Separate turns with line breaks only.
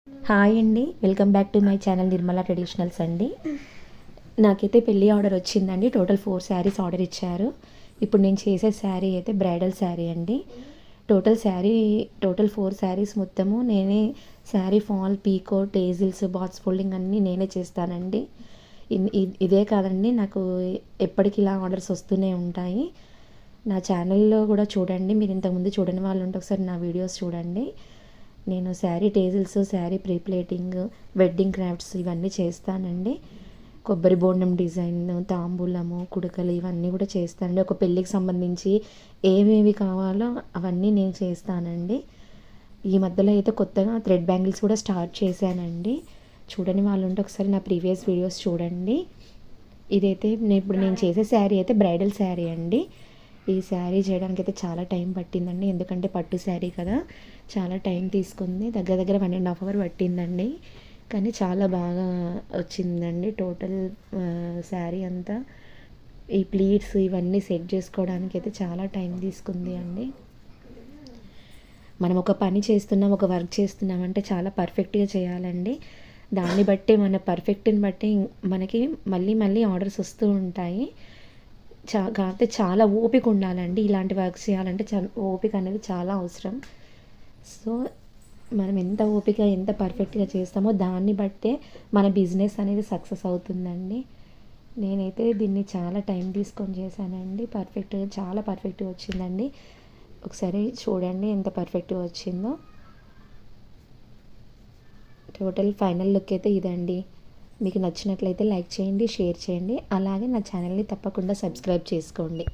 Hi అండి, welcome back to my channel Nirmala traditionals అండి. నాకైతే పెళ్ళి ఆర్డర్ వచ్చిందండి. టోటల్ 4 శారీస్ ఆర్డర్ ఇచ్చారు. ఇప్పుడు నేను చేసే శారీ అయితే బ్రైడల్ శారీ అండి. టోటల్ 4 శారీస్ మొత్తము నేనే శారీ ఫాల్, పీకో, టేజిల్స్, బాక్స్ ఫోల్డింగ్ అన్నీ నేనే చేస్తానండి. ఇదే కాదండి, నాకు ఎప్పటికి ఇలా ఆర్డర్స్ వస్తూనే ఉంటాయి. నా ఛానల్లో కూడా చూడండి. మీరు ఇంతకుముందు చూడని వాళ్ళు ఉంటే ఒకసారి నా వీడియోస్ చూడండి. నేను sari tassels, sari prepleating, wedding crafts ఇవన్నీ చేస్తానండి. కొబ్బరి బోండం డిజైన్, తాంబూలము, కుడకలు ఇవన్నీ కూడా చేస్తానండి. ఒక పెళ్ళికి సంబంధించి ఏమేమి కావాలో అవన్నీ నేను చేస్తానండి. ఈ మధ్యలో అయితే కొత్తగా థ్రెడ్ బ్యాంగిల్స్ కూడా స్టార్ట్ చేశానండి. చూడని వాళ్ళు ఉంటే ఒకసారి నా ప్రీవియస్ వీడియోస్ చూడండి. ఇదైతే ఇప్పుడు నేను చేసే శారీ అయితే బ్రైడల్ శారీ అండి. ఈ శారీ చేయడానికి అయితే చాలా టైం పట్టిందండి. ఎందుకంటే పట్టు శారీ కదా, చాలా టైం తీసుకుంది. దగ్గర దగ్గర 1.5 అవర్ పట్టిందండి. కానీ చాలా బాగా వచ్చిందండి. టోటల్ శారీ అంతా ఈ ప్లీట్స్ ఇవన్నీ సెట్ చేసుకోవడానికి అయితే చాలా టైం తీసుకుంది అండి. మనం ఒక పని చేస్తున్నాం, ఒక వర్క్ చేస్తున్నామంటే చాలా పర్ఫెక్ట్గా చేయాలండి. దాన్ని బట్టి మన పర్ఫెక్ట్ని బట్టి మనకి మళ్ళీ మళ్ళీ ఆర్డర్స్ వస్తూ ఉంటాయి. కాకపోతే చాలా ఓపిక ఉండాలండి. ఇలాంటి వర్క్ చేయాలంటే ఓపిక అనేది చాలా అవసరం. సో మనం ఎంత ఓపిక, ఎంత పర్ఫెక్ట్గా చేస్తామో దాన్ని బట్టే మన బిజినెస్ అనేది సక్సెస్ అవుతుందండి. నేనైతే దీన్ని చాలా టైం తీసుకొని చేశానండి. చాలా పర్ఫెక్ట్గా వచ్చిందండి. ఒకసారి చూడండి ఎంత పర్ఫెక్ట్గా వచ్చిందో. టోటల్ ఫైనల్ లుక్ అయితే ఇదండి. మీకు నచ్చినట్లయితే లైక్ చేయండి, షేర్ చేయండి. అలాగే నా ఛానల్ని తప్పకుండా సబ్స్క్రైబ్ చేసుకోండి.